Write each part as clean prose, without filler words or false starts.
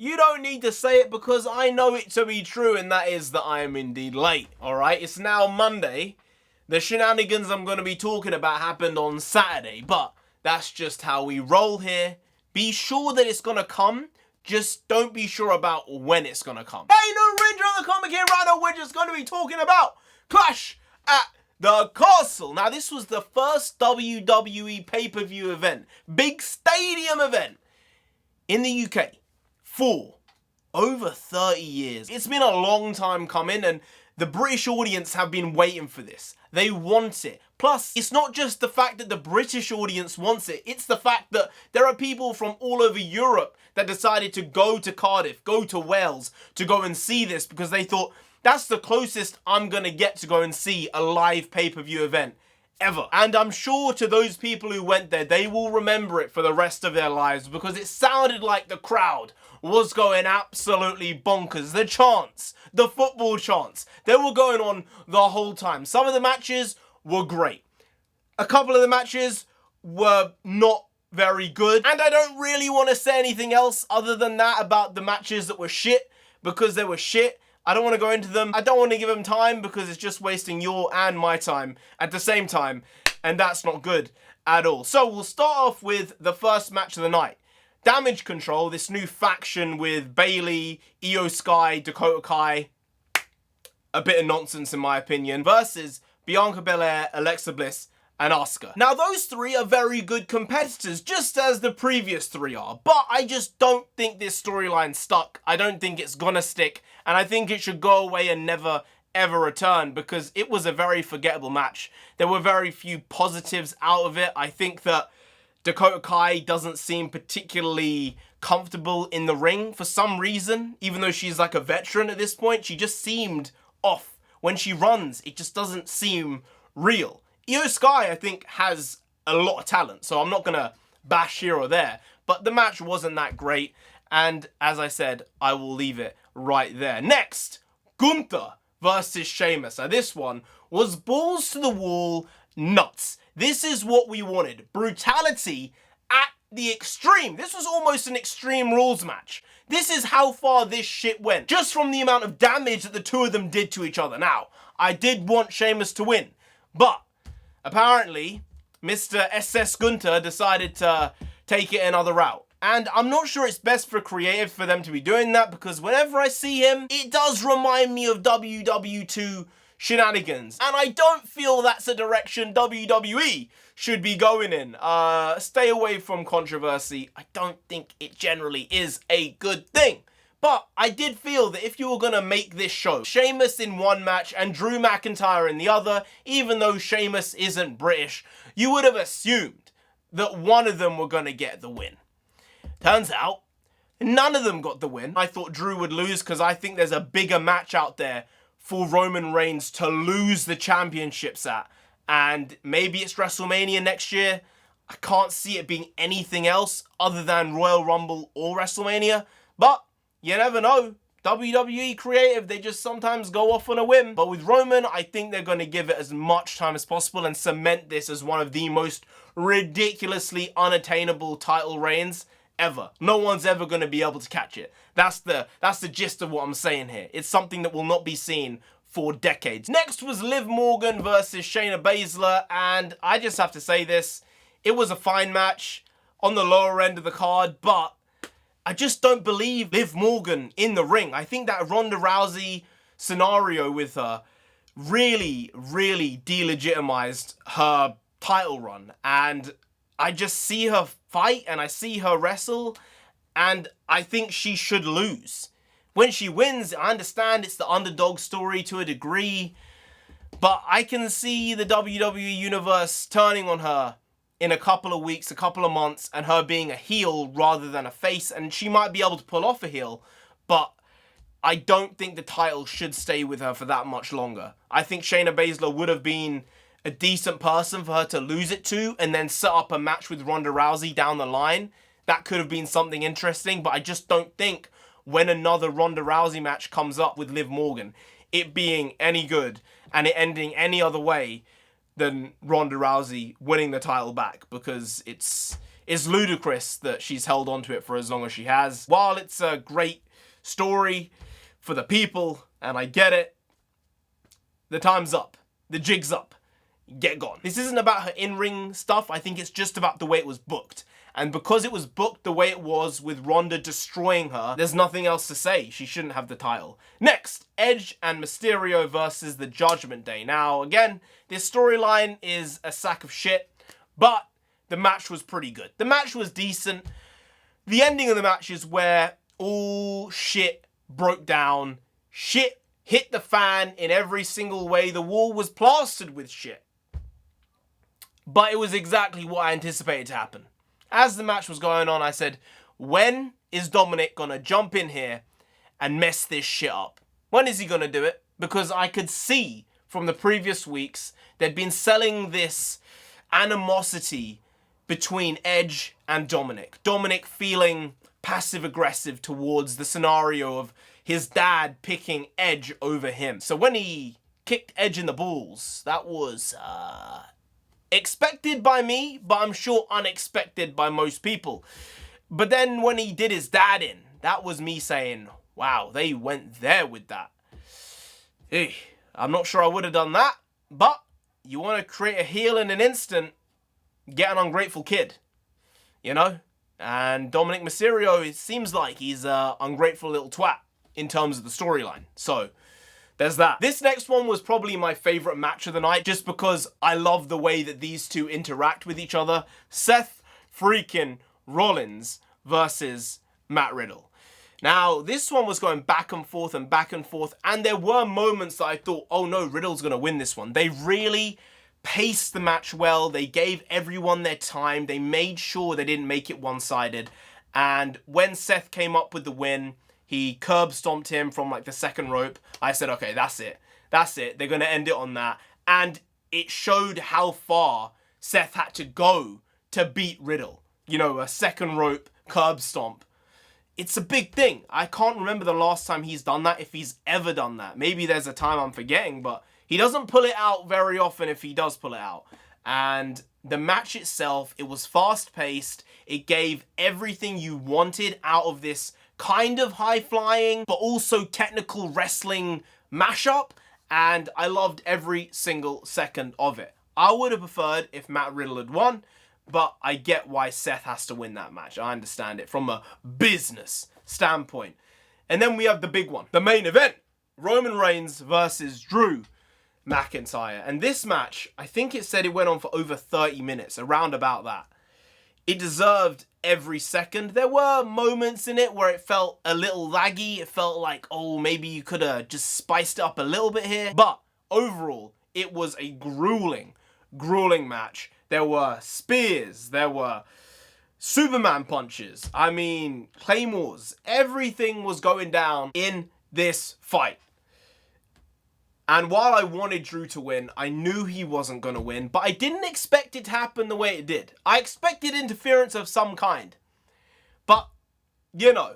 You don't need to say it because I know it to be true, and that is that I am indeed late, alright? It's now Monday. The shenanigans I'm going to be talking about happened on Saturday, but that's just how we roll here. Be sure that it's going to come. Just don't be sure about when it's going to come. Hey, NarendraTheComic here, right now we're just going to be talking about Clash at the Castle. Now, this was the first WWE pay-per-view event, big stadium event in the UK for over 30 years. It's been a long time coming, and the British audience have been waiting for this. They want it. Plus, it's not just the fact that the British audience wants it, it's the fact that there are people from all over Europe that decided to go to Cardiff, go to Wales to go and see this because they thought, that's the closest I'm gonna get to go and see a live pay-per-view event ever. And I'm sure to those people who went there, they will remember it for the rest of their lives because it sounded like the crowd was going absolutely bonkers. The chants, the football chants, they were going on the whole time. Some of the matches were great. A couple of the matches were not very good. And I don't really want to say anything else other than that about the matches that were shit because they were shit. I don't want to go into them. I don't want to give them time because it's just wasting your and my time at the same time. And that's not good at all. So we'll start off with the first match of the night. Damage Control, this new faction with Bayley, Io Sky, Dakota Kai. A bit of nonsense in my opinion. Versus Bianca Belair, Alexa Bliss, and Asuka. Now those three are very good competitors, just as the previous three are. But I just don't think this storyline stuck. I don't think it's gonna stick. And I think it should go away and never ever return because it was a very forgettable match. There were very few positives out of it. I think that Dakota Kai doesn't seem particularly comfortable in the ring for some reason. Even though she's like a veteran at this point, she just seemed off. When she runs, it just doesn't seem real. Io Sky, I think, has a lot of talent, so I'm not going to bash here or there. But the match wasn't that great, and as I said, I will leave it right there. Next, Gunther versus Sheamus. Now this one was balls to the wall nuts. This is what we wanted. Brutality at the extreme. This was almost an Extreme Rules match. This is how far this shit went. Just from the amount of damage that the two of them did to each other. Now, I did want Sheamus to win, but apparently, Mr. SS Gunther decided to take it another route. And I'm not sure it's best for creative for them to be doing that because whenever I see him, it does remind me of WW2 shenanigans. And I don't feel that's a direction WWE should be going in. Stay away from controversy. I don't think it generally is a good thing. But I did feel that if you were going to make this show, Sheamus in one match and Drew McIntyre in the other, even though Sheamus isn't British, you would have assumed that one of them were going to get the win. Turns out, none of them got the win. I thought Drew would lose because I think there's a bigger match out there for Roman Reigns to lose the championships at. And maybe it's WrestleMania next year. I can't see it being anything else other than Royal Rumble or WrestleMania. But you never know. WWE creative, they just sometimes go off on a whim. But with Roman, I think they're going to give it as much time as possible and cement this as one of the most ridiculously unattainable title reigns ever. No one's ever going to be able to catch it. That's the gist of what I'm saying here. It's something that will not be seen for decades. Next was Liv Morgan versus Shayna Baszler, and I just have to say this. It was a fine match on the lower end of the card, but I just don't believe Liv Morgan in the ring. I think that Ronda Rousey scenario with her really, really delegitimized her title run. And I just see her fight and I see her wrestle and I think she should lose. When she wins, I understand it's the underdog story to a degree, but I can see the WWE Universe turning on her in a couple of weeks, a couple of months, and her being a heel rather than a face, and she might be able to pull off a heel, but I don't think the title should stay with her for that much longer. I think Shayna Baszler would have been a decent person for her to lose it to and then set up a match with Ronda Rousey down the line. That could have been something interesting, but I just don't think when another Ronda Rousey match comes up with Liv Morgan, it being any good and it ending any other way than Ronda Rousey winning the title back, because it's it's ludicrous that she's held on to it for as long as she has. While it's a great story for the people, and I get it, the time's up. The jig's up. Get gone. This isn't about her in-ring stuff. I think it's just about the way it was booked. And because it was booked the way it was with Ronda destroying her, there's nothing else to say. She shouldn't have the title. Next, Edge and Mysterio versus the Judgment Day. Now, again, this storyline is a sack of shit, but the match was pretty good. The match was decent. The ending of the match is where all shit broke down. Shit hit the fan in every single way. The wall was plastered with shit. But it was exactly what I anticipated to happen. As the match was going on, I said, when is Dominic gonna jump in here and mess this shit up? When is he gonna do it? Because I could see from the previous weeks, they'd been selling this animosity between Edge and Dominic. Dominic feeling passive-aggressive towards the scenario of his dad picking Edge over him. So when he kicked Edge in the balls, that was expected by me, but I'm sure unexpected by most people. But then when he did his dad in, that was me saying, wow, they went there with that. Hey, I'm not sure I would have done that, but you want to create a heel in an instant, get an ungrateful kid, you know? And Dominic Mysterio, it seems like he's an ungrateful little twat in terms of the storyline. So there's that. This next one was probably my favorite match of the night, just because I love the way that these two interact with each other. Seth freaking Rollins versus Matt Riddle. Now, this one was going back and forth, and there were moments that I thought, oh no, Riddle's gonna win this one. They really paced the match well. They gave everyone their time. They made sure they didn't make it one-sided. And when Seth came up with the win, he curb stomped him from like the second rope. I said, okay, that's it. That's it. They're going to end it on that. And it showed how far Seth had to go to beat Riddle. You know, a second rope curb stomp. It's a big thing. I can't remember the last time he's done that, if he's ever done that. Maybe there's a time I'm forgetting, but he doesn't pull it out very often if he does pull it out. And the match itself, it was fast-paced. It gave everything you wanted out of this kind of high-flying, but also technical wrestling mashup. And I loved every single second of it. I would have preferred if Matt Riddle had won, but I get why Seth has to win that match. I understand it from a business standpoint. And then we have the big one, the main event. Roman Reigns versus Drew McIntyre. And this match, I think it said it went on for over 30 minutes, around about that. It deserved every second. There were moments in it where it felt a little laggy. It felt like, oh, maybe you could have just spiced it up a little bit here. But overall, it was a grueling match. There were spears. There were Superman punches. I mean, claymores. Everything was going down in this fight. And while I wanted Drew to win, I knew he wasn't going to win, but I didn't expect it to happen the way it did. I expected interference of some kind. But, you know,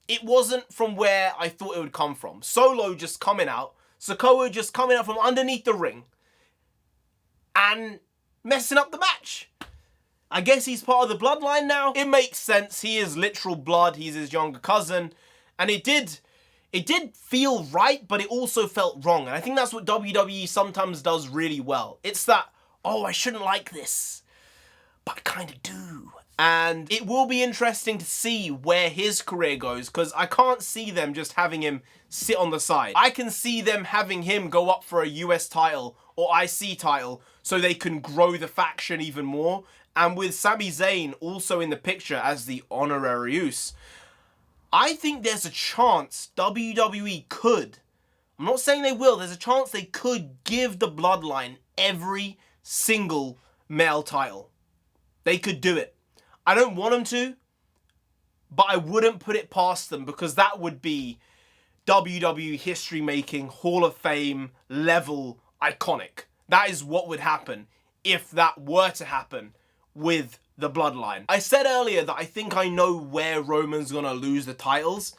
it wasn't from where I thought it would come from. Solo just coming out, Sikoa just coming out from underneath the ring and messing up the match. I guess he's part of the bloodline now. It makes sense. He is literal blood. He's his younger cousin. And it did feel right, but it also felt wrong. And I think that's what WWE sometimes does really well. It's that, oh, I shouldn't like this, but I kind of do. And it will be interesting to see where his career goes, because I can't see them just having him sit on the side. I can see them having him go up for a US title or IC title so they can grow the faction even more. And with Sami Zayn also in the picture as the honorary use, I think there's a chance WWE could, I'm not saying they will, there's a chance they could give the bloodline every single male title. They could do it. I don't want them to, but I wouldn't put it past them, because that would be WWE history making, Hall of Fame level iconic. That is what would happen if that were to happen with the bloodline. I said earlier that I think I know where Roman's gonna lose the titles,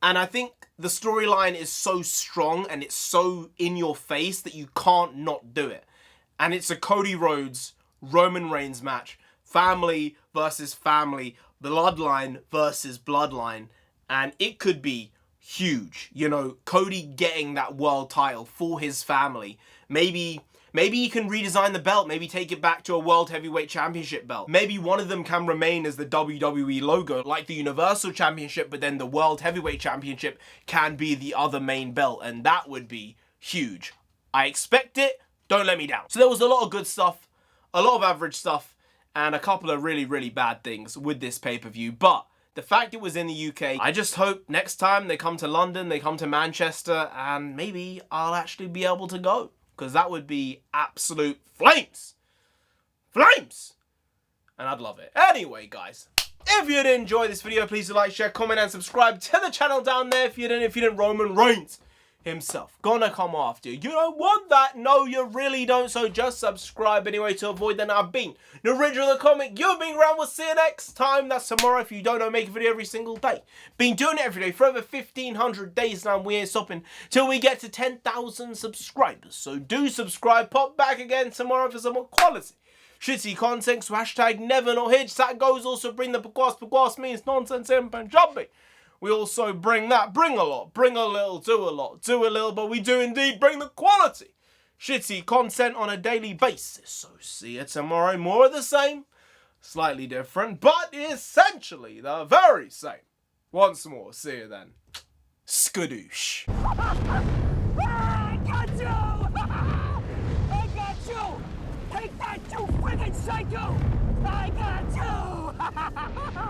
and I think the storyline is so strong and it's so in your face that you can't not do it. And it's a Cody Rhodes Roman Reigns match, family versus family, bloodline versus bloodline, and it could be huge. You know, Cody getting that world title for his family. Maybe he can redesign the belt, maybe take it back to a World Heavyweight Championship belt. Maybe one of them can remain as the WWE logo, like the Universal Championship, but then the World Heavyweight Championship can be the other main belt, and that would be huge. I expect it, don't let me down. So there was a lot of good stuff, a lot of average stuff, and a couple of really, really bad things with this pay-per-view, but the fact it was in the UK, I just hope next time they come to London, they come to Manchester, and maybe I'll actually be able to go. Because that would be absolute flames. Flames! And I'd love it. Anyway, guys, if you did enjoy this video, please like, share, comment, and subscribe to the channel down there. If you didn't, Roman Reigns himself gonna come after you. You don't want that. No, you really don't. So just subscribe anyway to avoid that. I've been NarendraTheComic. You've been around. We'll see you next time. That's tomorrow. If you don't know, make a video every single day. Been doing it every day for over 1,500 days now. We ain't stopping till we get to 10,000 subscribers. So do subscribe. Pop back again tomorrow for some more quality shitty content. So hashtag never not hitch. That goes also bring the pagwas. Pagwas means nonsense in Punjabi. We also bring that, bring a lot, bring a little, do a lot, do a little, but we do indeed bring the quality shitty content on a daily basis. So see you tomorrow, more of the same, slightly different, but essentially the very same. Once more, see you then. Skadoosh. I got you! I got you! Take that, you friggin' psycho! I got you!